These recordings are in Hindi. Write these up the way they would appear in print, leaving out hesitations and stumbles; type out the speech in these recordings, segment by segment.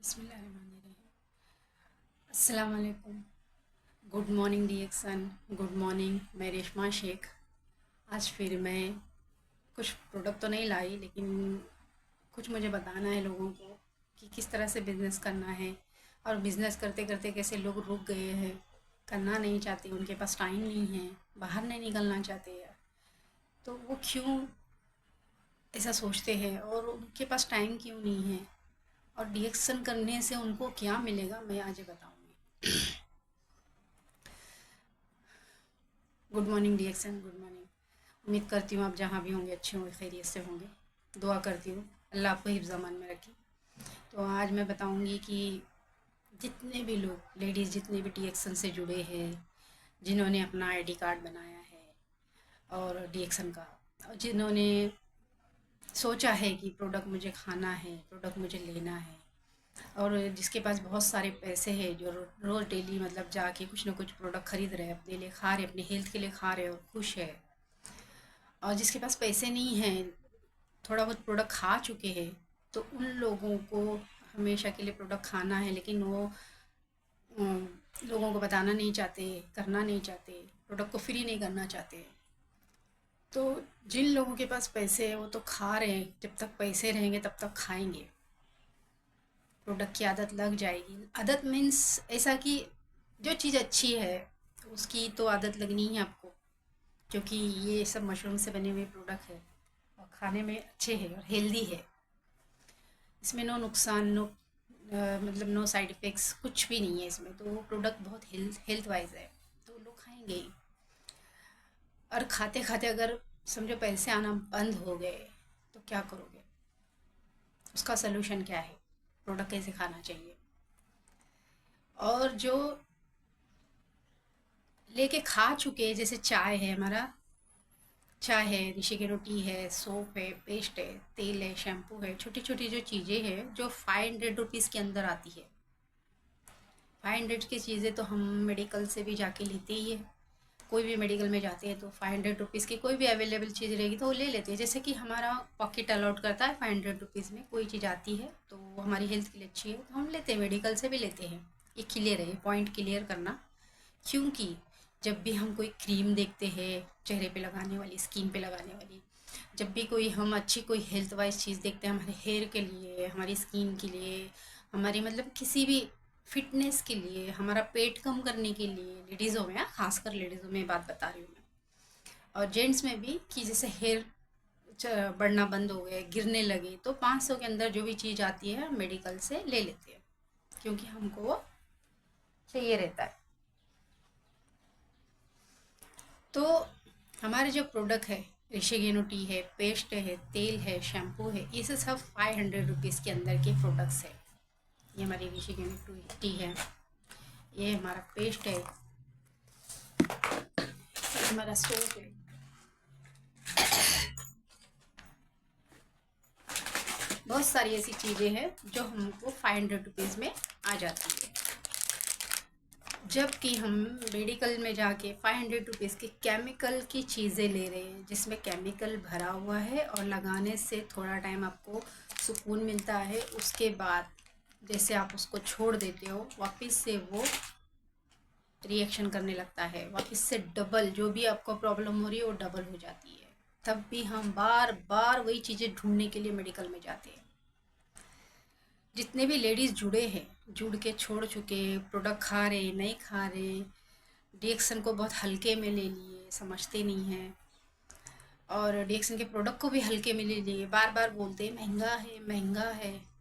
बिस्मिल्लाहिर्रहमानिर्रहीम। अस्सलाम वालेकुम। Good morning DXN. Good morning, मैं रेशमा शेख। आज फिर मैं कुछ प्रोडक्ट तो नहीं लाई, लेकिन कुछ मुझे बताना है लोगों को कि किस तरह से बिज़नेस करना है। और बिज़नेस करते करते कैसे लोग रुक गए हैं, करना नहीं चाहते, उनके पास टाइम नहीं है, बाहर नहीं निकलना चाहते हैं। तो वो क्यों ऐसा सोचते हैं और उनके पास टाइम क्यों नहीं है, और डिएक्शन करने से उनको क्या मिलेगा, मैं आज बताऊंगी। Good morning DXN, good morning. उम्मीद करती हूँ आप जहाँ भी होंगे अच्छे होंगे, खैरियत से होंगे। दुआ करती हूँ अल्लाह आपको हिफ्ज़ अमान में रखे। तो आज मैं बताऊँगी कि जितने भी लोग लेडीज़ जितने भी डिएक्शन से जुड़े हैं, जिन्होंने अपना आईडी कार्ड बनाया है और डिएक्शन का, और जिन्होंने सोचा है कि प्रोडक्ट मुझे खाना है, प्रोडक्ट मुझे लेना है, और जिसके पास बहुत सारे पैसे हैं, जो रोज़ डेली मतलब जाके कुछ ना कुछ प्रोडक्ट खरीद रहे हैं, अपने लिए खा रहे, अपनी हेल्थ के लिए खा रहे और खुश है। और जिसके पास पैसे नहीं हैं, थोड़ा बहुत प्रोडक्ट खा चुके हैं, तो उन लोगों को हमेशा के लिए प्रोडक्ट खाना है, लेकिन वो लोगों को बताना नहीं चाहते, करना नहीं चाहते, प्रोडक्ट को फ्री नहीं करना चाहते। तो जिन लोगों के पास पैसे हैं वो तो खा रहे हैं, जब तक पैसे रहेंगे तब तक खाएंगे। प्रोडक्ट की आदत लग जाएगी। आदत मीन्स ऐसा कि जो चीज़ अच्छी है उसकी तो आदत लगनी ही है आपको, क्योंकि ये सब मशरूम से बने हुए प्रोडक्ट है और खाने में अच्छे हैं और हेल्दी है। इसमें नो नुकसान, नो मतलब नो साइड इफ़ेक्ट्स, कुछ भी नहीं है इसमें। तो वो प्रोडक्ट बहुत हेल्थ वाइज है, तो लोग खाएंगे ही। और खाते खाते अगर समझो पैसे आना बंद हो गए तो क्या करोगे? उसका सलूशन क्या है? प्रोडक्ट कैसे खाना चाहिए? और जो लेके खा चुके, जैसे चाय है हमारा, चाय है, ऋषि की रोटी है, सोप है, पेस्ट है, तेल है, शैम्पू है, छोटी छोटी जो चीज़ें हैं जो 500 रुपीज़ के अंदर आती है। 500 की चीज़ें तो हम मेडिकल से भी जाके लेते ही है। कोई भी मेडिकल में जाते हैं तो 500 रुपीज़ की कोई भी अवेलेबल चीज़ रहेगी तो वो ले लेते हैं। जैसे कि हमारा पॉकेट अलाउड करता है 500 रुपीज़ में कोई चीज़ आती है तो वो हमारी हेल्थ के लिए अच्छी है, तो हम लेते हैं, मेडिकल से भी लेते हैं। ये क्लियर है, पॉइंट क्लियर करना। क्योंकि जब भी हम कोई क्रीम देखते हैं चेहरे पे लगाने वाली, स्किन पे लगाने वाली, जब भी कोई हम अच्छी कोई हेल्थ वाइज चीज़ देखते हैं हमारे हेयर के लिए, हमारी स्किन के लिए, हमारी मतलब किसी भी फिटनेस के लिए, हमारा पेट कम करने के लिए, लेडीज़ों में, हाँ, खासकर लेडीज़ों में बात बता रही हूँ मैं, और जेंट्स में भी, कि जैसे हेयर बढ़ना बंद हो गए, गिरने लगे, तो 500 के अंदर जो भी चीज़ आती है हम मेडिकल से ले लेते हैं, क्योंकि हमको वो चाहिए रहता है। तो हमारे जो प्रोडक्ट है, ऋषिकेनो टी है, पेस्ट है, तेल है, शैम्पू है, ये सब 500 रुपीज़ के अंदर के प्रोडक्ट्स है। ये हमारी ऋषिकेनो टी है, ये हमारा पेस्ट है, ये हमारा सोप है। बहुत सारी ऐसी चीज़ें हैं जो हमको 500 रुपीज़ में आ जाती है। जबकि हम मेडिकल में जाके 500 रुपीज़ की केमिकल की चीज़ें ले रहे हैं, जिसमें केमिकल भरा हुआ है, और लगाने से थोड़ा टाइम आपको सुकून मिलता है, उसके बाद जैसे आप उसको छोड़ देते हो वापस से वो रिएक्शन करने लगता है, वापस से डबल जो भी आपको प्रॉब्लम हो रही है वो डबल हो जाती है। तब भी हम बार बार वही चीज़ें ढूंढने के लिए मेडिकल में जाते हैं। जितने भी लेडीज़ जुड़े हैं, जुड़ के छोड़ चुके, प्रोडक्ट खा रहे नहीं खा रहे, डिएक्शन को बहुत हल्के में ले लिए, समझते नहीं हैं, और डिएक्शन के प्रोडक्ट को भी हल्के में ले लिए, बार बार बोलते हैं महंगा है, महंगा है।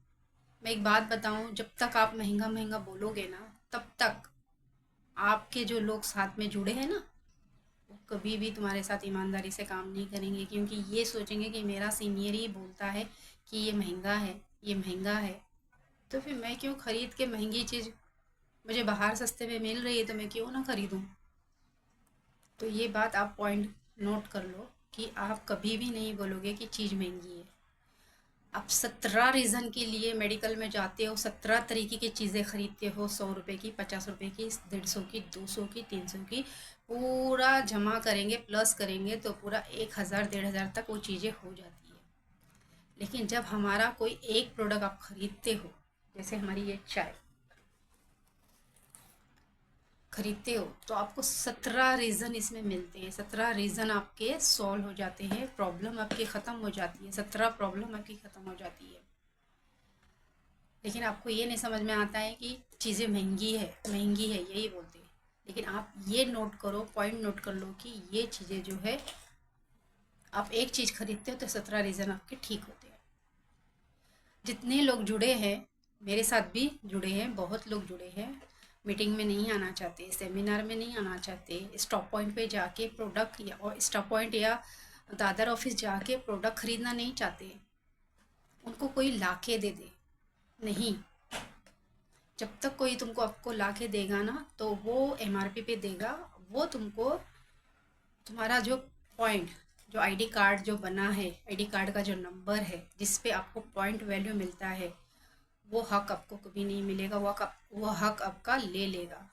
मैं एक बात बताऊं, जब तक आप महंगा महंगा बोलोगे ना, तब तक आपके जो लोग साथ में जुड़े हैं ना, वो कभी भी तुम्हारे साथ ईमानदारी से काम नहीं करेंगे, क्योंकि ये सोचेंगे कि मेरा सीनियर ही बोलता है कि ये महंगा है, ये महंगा है, तो फिर मैं क्यों खरीद के महंगी चीज़, मुझे बाहर सस्ते में मिल रही है तो मैं क्यों ना खरीदूं। तो ये बात आप पॉइंट नोट कर लो कि आप कभी भी नहीं बोलोगे कि चीज़ महंगी है। आप 17 रीज़न के लिए मेडिकल में जाते हो, 17 तरीके की चीज़ें खरीदते हो, 100 रुपये की, 50 रुपये की, 150 की, 200 की, 300 की, पूरा जमा करेंगे, प्लस करेंगे तो पूरा 1000 1500 तक वो चीज़ें हो जाती है। लेकिन जब हमारा कोई एक प्रोडक्ट आप खरीदते हो जैसे हमारी ये चाय खरीदते हो तो आपको 17 रीज़न इसमें मिलते हैं, 17 रीज़न आपके सॉल्व हो जाते हैं, प्रॉब्लम आपकी ख़त्म हो जाती है, 17 प्रॉब्लम आपकी ख़त्म हो जाती है। लेकिन आपको ये नहीं समझ में आता है कि चीज़ें महंगी है यही बोलते हैं। लेकिन आप ये नोट करो, पॉइंट नोट कर लो कि ये चीज़ें जो है, आप एक चीज़ खरीदते हो तो 17 रीज़न आपके ठीक होते हैं। जितने लोग जुड़े हैं, मेरे साथ भी जुड़े हैं, बहुत लोग जुड़े हैं, मीटिंग में नहीं आना चाहते, सेमिनार में नहीं आना चाहते, स्टॉप पॉइंट पे जाके प्रोडक्ट या और स्टॉप पॉइंट या दादर ऑफिस जाके प्रोडक्ट खरीदना नहीं चाहते, उनको कोई लाके दे दे नहीं। जब तक कोई तुमको आपको लाके देगा ना तो वो एमआरपी पे देगा, वो तुमको तुम्हारा जो पॉइंट, जो आईडी कार्ड जो बना है, आईडी कार्ड का जो नंबर है जिस पे आपको पॉइंट वैल्यू मिलता है, वो हक आपको कभी नहीं मिलेगा, वो हक आपका ले लेगा।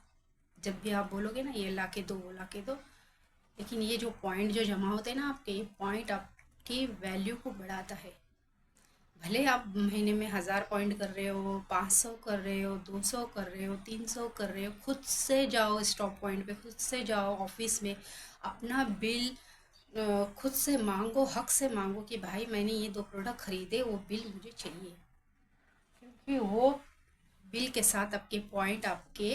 जब भी आप बोलोगे ना ये ला के दो, वो ला के दो। लेकिन ये जो पॉइंट जो जमा होते हैं ना आपके, ये पॉइंट आपकी वैल्यू को बढ़ाता है। भले आप महीने में 1000 पॉइंट कर रहे हो, 500 कर रहे हो, 200 कर रहे हो, 300 कर रहे हो, खुद से जाओ स्टॉप पॉइंट पे, खुद से जाओ ऑफिस में, अपना बिल खुद से मांगो, हक से मांगो कि भाई मैंने ये 2 प्रोडक्ट खरीदे, वो बिल मुझे चाहिए। क्योंकि वो बिल के साथ आपके पॉइंट आपके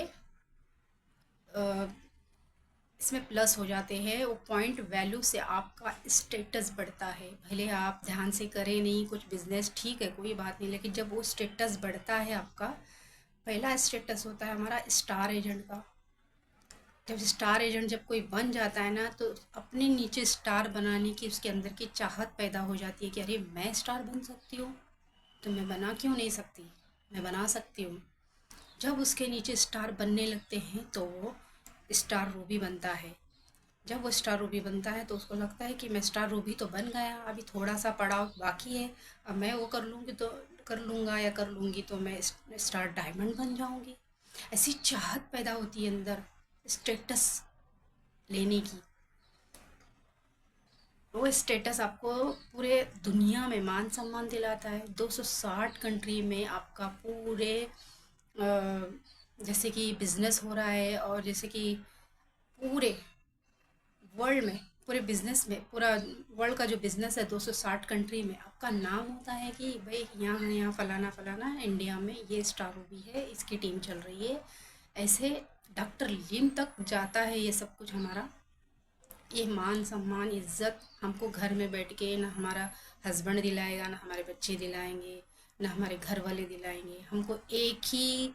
इसमें प्लस हो जाते हैं। वो पॉइंट वैल्यू से आपका स्टेटस बढ़ता है। भले आप ध्यान से करें नहीं, कुछ बिजनेस ठीक है कोई बात नहीं, लेकिन जब वो स्टेटस बढ़ता है आपका, पहला स्टेटस होता है हमारा स्टार एजेंट का। जब स्टार एजेंट जब कोई बन जाता है ना, तो अपने नीचे स्टार बनाने की उसके अंदर की चाहत पैदा हो जाती है कि अरे मैं स्टार बन सकती हूँ, तो मैं बना क्यों नहीं सकती, मैं बना सकती हूँ। जब उसके नीचे स्टार बनने लगते हैं तो वो स्टार रूबी बनता है। जब वो स्टार रूबी बनता है तो उसको लगता है कि मैं स्टार रूबी तो बन गया, अभी थोड़ा सा पड़ाव बाकी है, अब मैं वो कर लूँगी तो कर लूँगा या कर लूँगी तो मैं स्टार डायमंड बन जाऊँगी। ऐसी चाहत पैदा होती है अंदर स्टेटस लेने की। वो स्टेटस आपको पूरे दुनिया में मान सम्मान दिलाता है। 260 कंट्री में आपका पूरे जैसे कि बिजनेस हो रहा है, और जैसे कि पूरे वर्ल्ड में, पूरे बिजनेस में, पूरा वर्ल्ड का जो बिजनेस है 260 कंट्री में, आपका नाम होता है कि भाई यहाँ यहाँ फलाना फलाना इंडिया में ये स्टार रूबी है, इसकी टीम चल रही है। ऐसे डॉक्टर लिम तक जाता है ये सब कुछ हमारा। ये मान सम्मान इज्जत हमको घर में बैठ के ना हमारा हस्बैंड दिलाएगा, ना हमारे बच्चे दिलाएंगे, ना हमारे घर वाले दिलाएंगे। हमको एक ही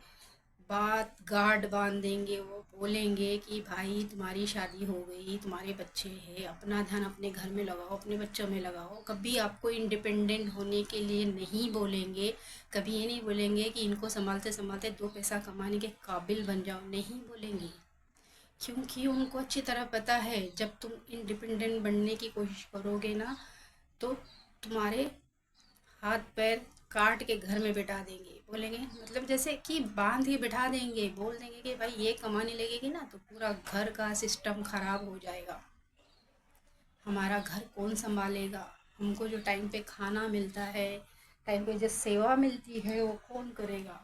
बात गार्ड बांध देंगे, वो बोलेंगे कि भाई तुम्हारी शादी हो गई, तुम्हारे बच्चे हैं, अपना ध्यान अपने घर में लगाओ, अपने बच्चों में लगाओ। कभी आपको इंडिपेंडेंट होने के लिए नहीं बोलेंगे, कभी ये नहीं बोलेंगे कि इनको संभालते संभालते 2 पैसा कमाने के काबिल बन जाओ, नहीं बोलेंगे। क्योंकि उनको अच्छी तरह पता है जब तुम इंडिपेंडेंट बनने की कोशिश करोगे ना, तो तुम्हारे हाथ पैर काट के घर में बिठा देंगे। बोलेंगे मतलब जैसे कि बांध के बिठा देंगे, बोल देंगे कि भाई ये कमाने लगेगी ना तो पूरा घर का सिस्टम खराब हो जाएगा, हमारा घर कौन संभालेगा, हमको जो टाइम पे खाना मिलता है, टाइम पे जो सेवा मिलती है, वो कौन करेगा।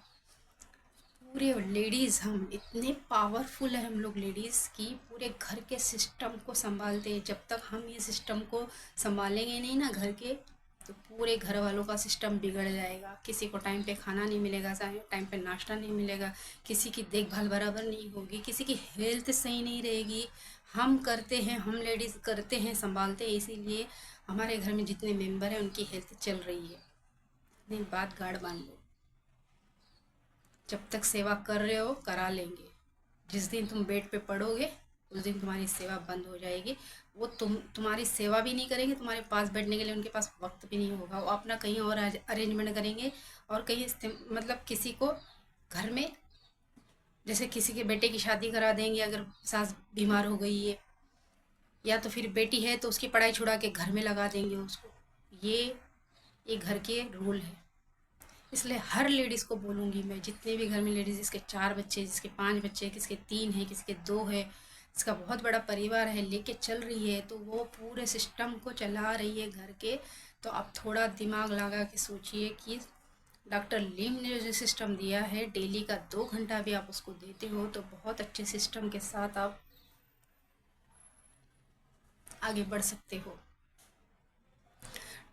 पूरे लेडीज़ हम इतने पावरफुल है, हम लोग लेडीज़ की पूरे घर के सिस्टम को संभालते हैं। जब तक हम ये सिस्टम को संभालेंगे नहीं ना घर के, तो पूरे घर वालों का सिस्टम बिगड़ जाएगा। किसी को टाइम पे खाना नहीं मिलेगा, टाइम पे नाश्ता नहीं मिलेगा, किसी की देखभाल बराबर नहीं होगी, किसी की हेल्थ सही नहीं रहेगी। हम करते हैं, हम लेडीज़ करते हैं, संभालते हैं, इसीलिए हमारे घर में जितने मेंबर हैं उनकी हेल्थ चल रही है। नहीं, बात गाड़ बांध लो। जब तक सेवा कर रहे हो करा लेंगे, जिस दिन तुम बेड पे पड़ोगे उस दिन तुम्हारी सेवा बंद हो जाएगी। वो तुम्हारी सेवा भी नहीं करेंगे, तुम्हारे पास बैठने के लिए उनके पास वक्त भी नहीं होगा, वो अपना कहीं और अरेंजमेंट करेंगे। और कहीं मतलब किसी को घर में, जैसे किसी के बेटे की शादी करा देंगे अगर सास बीमार हो गई है, या तो फिर बेटी है तो उसकी पढ़ाई छुड़ा के घर में लगा देंगे उसको। ये घर के रूल है। इसलिए हर लेडीज़ को बोलूँगी मैं, जितने भी घर में लेडीज़, जिसके 4 बच्चे, जिसके 5 बच्चे, किसके 3 है, किसके 2 है, इसका बहुत बड़ा परिवार है, लेके चल रही है, तो वो पूरे सिस्टम को चला रही है घर के। तो आप थोड़ा दिमाग लगा के सोचिए कि डॉक्टर लीम ने जो सिस्टम दिया है, डेली का 2 घंटा भी आप उसको देते हो तो बहुत अच्छे सिस्टम के साथ आप आगे बढ़ सकते हो।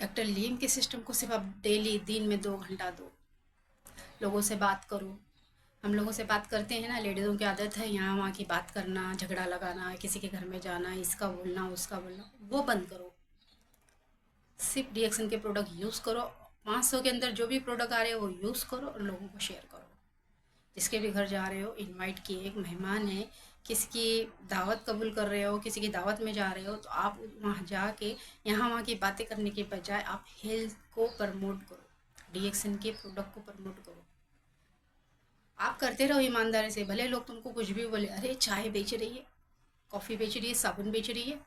डॉक्टर लीम के सिस्टम को सिर्फ आप डेली दिन में 2 घंटा दो। लोगों से बात करो। हम लोगों से बात करते हैं ना, लेडीज़ों की आदत है यहाँ वहाँ की बात करना, झगड़ा लगाना, किसी के घर में जाना, इसका बोलना उसका बोलना, वो बंद करो। सिर्फ डीएक्सन के प्रोडक्ट यूज़ करो। 500 के अंदर जो भी प्रोडक्ट आ रहे हो वो यूज़ करो और लोगों को शेयर करो। जिसके भी घर जा रहे हो, इनवाइट किए, एक मेहमान है, किसी की दावत कबूल कर रहे हो, किसी की दावत में जा रहे हो, तो आप वहाँ जाके यहाँ वहाँ की बातें करने के बजाय आप हेल्थ को प्रमोट करो, डीएक्सन के प्रोडक्ट को प्रमोट करो। आप करते रहो ईमानदारी से, भले लोग तुमको कुछ भी बोले, अरे चाय बेच रही है, कॉफ़ी बेच रही है, साबुन बेच रही है।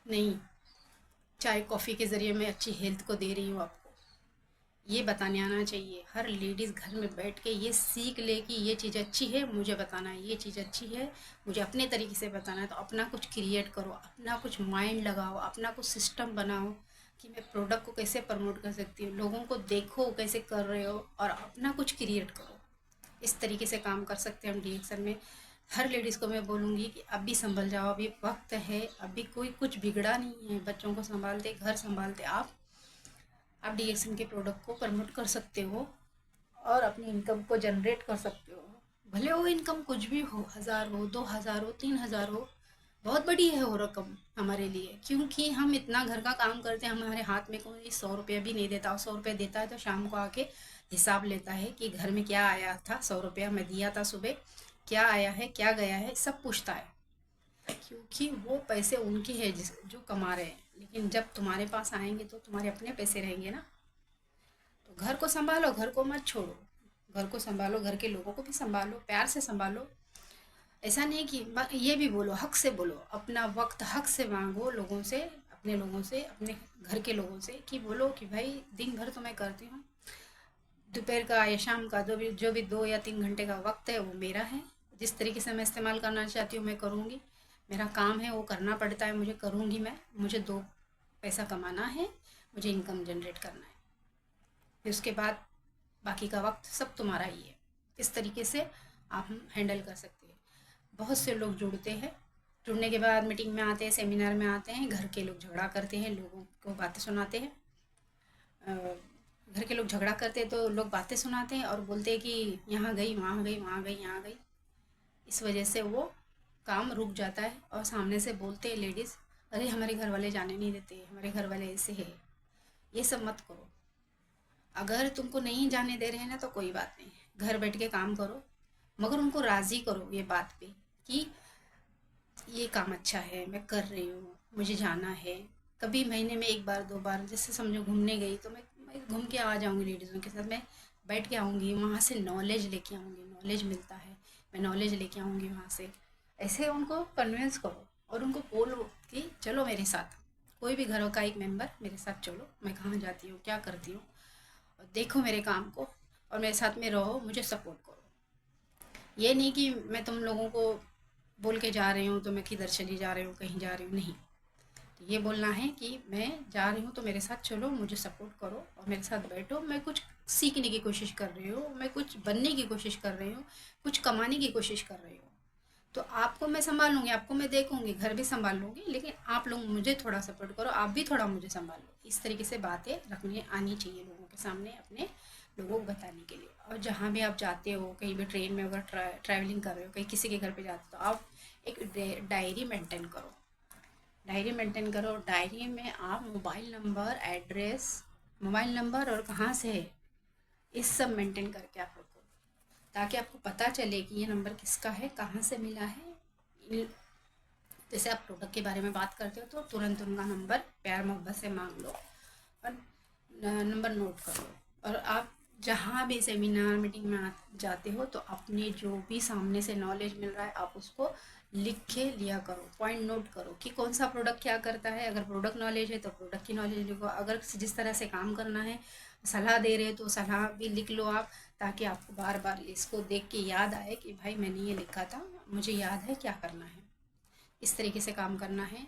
नहीं, चाय कॉफ़ी के ज़रिए मैं अच्छी हेल्थ को दे रही हूँ आपको, ये बताने आना चाहिए। हर लेडीज़ घर में बैठ के ये सीख ले कि ये चीज़ अच्छी है, मुझे बताना है, ये चीज़ अच्छी है, मुझे अपने तरीके से बताना है। तो अपना कुछ क्रिएट करो, अपना कुछ माइंड लगाओ, अपना कुछ सिस्टम बनाओ कि मैं प्रोडक्ट को कैसे प्रमोट कर सकती हूँ। लोगों को देखो कैसे कर रहे हो और अपना कुछ क्रिएट करो। इस तरीके से काम कर सकते हैं हम डीएक्सन में। हर लेडीज़ को मैं बोलूँगी कि अभी संभल जाओ, अभी वक्त है, अभी कोई कुछ बिगड़ा नहीं है। बच्चों को संभालते, घर संभालते आप डीएक्सन के प्रोडक्ट को प्रमोट कर सकते हो और अपनी इनकम को जनरेट कर सकते हो। भले वो इनकम कुछ भी हो, 1000 हो, 2000 हो, 3000 हो, बहुत बड़ी है वो रकम हमारे लिए, क्योंकि हम इतना घर का काम करते हैं। हमारे हाथ में कोई 100 रुपया भी नहीं देता, और 100 रुपया देता है तो शाम को आके हिसाब लेता है कि घर में क्या आया था, 100 रुपया मैं दिया था सुबह, क्या आया है, क्या गया है, सब पूछता है। क्योंकि वो पैसे उनके हैं जो कमा रहे हैं, लेकिन जब तुम्हारे पास आएंगे तो तुम्हारे अपने पैसे रहेंगे ना। तो घर को संभालो, घर को मत छोड़ो। घर को संभालो, घर के लोगों को भी संभालो, प्यार से संभालो। ऐसा नहीं कि ये भी बोलो, हक से बोलो, अपना वक्त हक से मांगो लोगों से, अपने लोगों से, अपने घर के लोगों से, कि बोलो कि भाई दिन भर तो मैं करती हूँ, दोपहर का या शाम का जो भी 2 या 3 घंटे का वक्त है वो मेरा है। जिस तरीके से मैं इस्तेमाल करना चाहती हूँ मैं करूँगी। मेरा काम है वो करना पड़ता है, मुझे करूँगी मैं। मुझे 2 पैसा कमाना है, मुझे इनकम जनरेट करना है। फिर उसके बाद बाकी का वक्त सब तुम्हारा ही है। इस तरीके से आप हैंडल कर सकते हैं। बहुत से लोग जुड़ते हैं, जुड़ने के बाद मीटिंग में आते हैं, सेमिनार में आते हैं, घर के लोग झगड़ा करते हैं, लोगों को बातें सुनाते हैं। घर के लोग झगड़ा करते हैं तो लोग बातें सुनाते हैं और बोलते हैं कि यहाँ गई, वहाँ गई, वहाँ गई, यहाँ गई। इस वजह से वो काम रुक जाता है और सामने से बोलते हैं लेडीज़, अरे हमारे घर वाले जाने नहीं देते, हमारे घर वाले ऐसे है। ये सब मत करो। अगर तुमको नहीं जाने दे रहे हैं ना तो कोई बात नहीं, घर बैठ के काम करो, मगर उनको राज़ी करो ये बात पे कि ये काम अच्छा है, मैं कर रही हूँ, मुझे जाना है। कभी महीने में 1 बार 2 बार, जैसे समझो घूमने गई तो मैं घूम के आ जाऊँगी, लेडीज़ों के साथ मैं बैठ के आऊँगी, वहाँ से नॉलेज लेके आऊँगी, नॉलेज मिलता है, मैं नॉलेज लेके आऊँगी वहाँ से। ऐसे उनको कन्विंस करो और उनको बोलो कि चलो मेरे साथ, कोई भी घरों का एक मेंबर मेरे साथ चलो, मैं कहाँ जाती हूँ, क्या करती हूँ, और देखो मेरे काम को और मेरे साथ में रहो, मुझे सपोर्ट करो। ये नहीं कि मैं तुम लोगों को बोल के जा रही हूँ तो मैं किधर चली जा रही हूँ, कहीं जा रही हूँ, नहीं। तो ये बोलना है कि मैं जा रही हूँ तो मेरे साथ चलो, मुझे सपोर्ट करो और मेरे साथ बैठो, मैं कुछ सीखने की कोशिश कर रही हूँ, मैं कुछ बनने की कोशिश कर रही हूँ, कुछ कमाने की कोशिश कर रही हूँ। तो आपको मैं संभालूंगी, आपको मैं देखूंगी, घर भी संभाल लूंगी, लेकिन आप लोग मुझे थोड़ा सपोर्ट करो, आप भी थोड़ा मुझे संभाल लो। इस तरीके से बातें रखनी आनी चाहिए लोगों के सामने, अपने लोगों को बताने के लिए। और जहाँ भी आप जाते हो, कहीं भी ट्रेन में अगर ट्रैवलिंग कर रहे हो, कहीं किसी के घर पे जाते हो, तो आप एक डायरी मेंटेन करो। डायरी मेंटेन करो, डायरी में आप मोबाइल नंबर और कहाँ से है, इस सब मेंटेन करके आप रखो, ताकि आपको पता चले कि ये नंबर किसका है, कहाँ से मिला है। जैसे आप प्रोडक्ट के बारे में बात करते हो तो तुरंत उनका नंबर प्यार मोहब्बत से मांग लो और नंबर नोट कर लो। और आप जहाँ भी सेमिनार मीटिंग में जाते हो तो अपने जो भी सामने से नॉलेज मिल रहा है आप उसको लिख के लिया करो, पॉइंट नोट करो कि कौन सा प्रोडक्ट क्या करता है। अगर प्रोडक्ट नॉलेज है तो प्रोडक्ट की नॉलेज लिखो, अगर जिस तरह से काम करना है, सलाह दे रहे हो तो सलाह भी लिख लो आप, ताकि आपको बार बार इसको देख के याद आए कि भाई मैंने ये लिखा था, मुझे याद है क्या करना है। इस तरीके से काम करना है।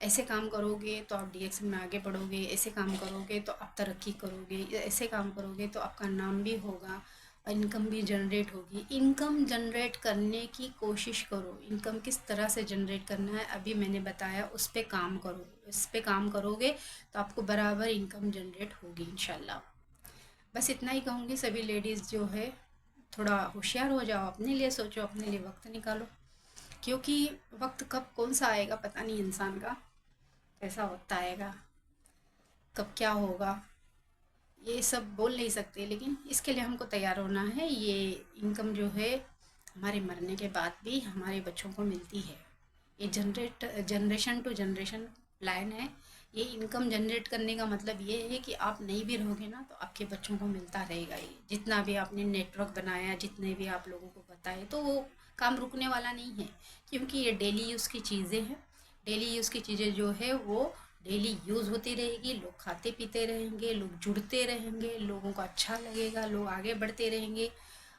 ऐसे काम करोगे तो आप डीएक्सन में आगे बढ़ोगे, ऐसे काम करोगे तो आप तरक्की करोगे, ऐसे काम करोगे तो आपका नाम भी होगा, इनकम भी जनरेट होगी। इनकम जनरेट करने की कोशिश करो। इनकम किस तरह से जनरेट करना है अभी मैंने बताया, उस पे काम करो। इस पे काम करोगे तो आपको बराबर इनकम जनरेट होगी इंशाल्लाह। बस इतना ही कहूँगी, सभी लेडीज़ जो है थोड़ा होशियार हो जाओ, अपने लिए सोचो, अपने लिए वक्त निकालो, क्योंकि वक्त कब कौन सा आएगा पता नहीं इंसान का, कैसा वक्त आएगा, कब क्या होगा, ये सब बोल नहीं सकते। लेकिन इसके लिए हमको तैयार होना है। ये इनकम जो है हमारे मरने के बाद भी हमारे बच्चों को मिलती है। ये जनरेशन टू जनरेशन प्लान है। ये इनकम जनरेट करने का मतलब ये है कि आप नहीं भी रहोगे ना तो आपके बच्चों को मिलता रहेगा। ये जितना भी आपने नेटवर्क बनाया, जितने भी आप लोगों को बताए, तो वो काम रुकने वाला नहीं है, क्योंकि ये डेली यूज़ की चीज़ें हैं। डेली यूज़ की चीज़ें जो है वो डेली यूज़ होती रहेगी, लोग खाते पीते रहेंगे, लोग जुड़ते रहेंगे, लोगों को अच्छा लगेगा, लोग आगे बढ़ते रहेंगे।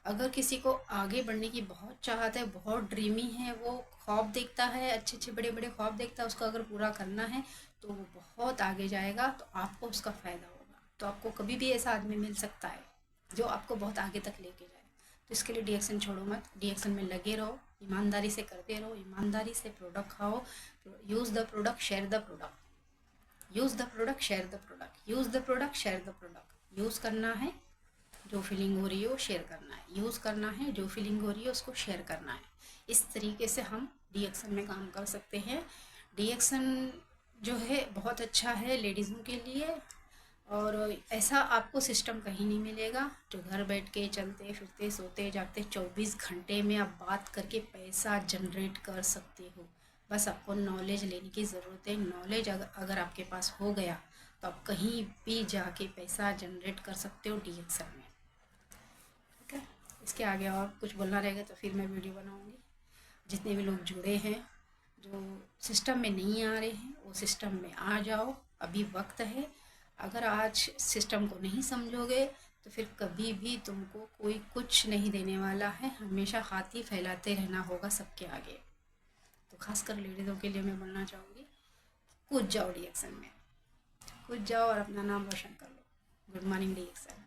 अगर किसी को आगे बढ़ने की बहुत चाहत है, बहुत ड्रीमी है, वो ख्वाब देखता है, अच्छे अच्छे बड़े बड़े ख्वाब देखता है, उसको अगर पूरा करना है तो वो बहुत आगे जाएगा, तो आपको उसका फ़ायदा होगा। तो आपको कभी भी ऐसा आदमी मिल सकता है जो आपको बहुत आगे तक लेके जाए। तो इसके लिए डीएक्सन छोड़ो मत, डीएक्सन में लगे रहो, ईमानदारी से करते रहो, ईमानदारी से प्रोडक्ट खाओ। Use the product, share the product. Use the product, share the product. Use the product, share the product. Use करना है, जो फीलिंग हो रही है वो शेयर करना है। यूज़ करना है, जो फीलिंग हो रही है उसको शेयर करना है। इस तरीके से हम डीएक्सन में काम कर सकते हैं। डीएक्सन जो है बहुत अच्छा है लेडीज़ों के लिए, और ऐसा आपको सिस्टम कहीं नहीं मिलेगा जो घर बैठ के चलते फिरते सोते जागते 24 घंटे में आप बात करके पैसा जनरेट कर सकते हो। बस आपको नॉलेज लेने की ज़रूरत है। नॉलेज अगर आपके पास हो गया तो आप कहीं भी जाके पैसा जनरेट कर सकते हो डीएक्सन में। ठीक है, इसके आगे और कुछ बोलना रहेगा तो फिर मैं वीडियो बनाऊँगी। जितने भी लोग जुड़े हैं, जो सिस्टम में नहीं आ रहे हैं, वो सिस्टम में आ जाओ, अभी वक्त है। अगर आज सिस्टम को नहीं समझोगे तो फिर कभी भी तुमको कोई कुछ नहीं देने वाला है। हमेशा हाथ ही फैलाते रहना होगा सबके आगे। तो खासकर लेडीज़ों के लिए मैं बोलना चाहूँगी, कूद जाओ डीएक्सन में, कूद जाओ और अपना नाम रोशन कर लो। Good morning डीएक्सन।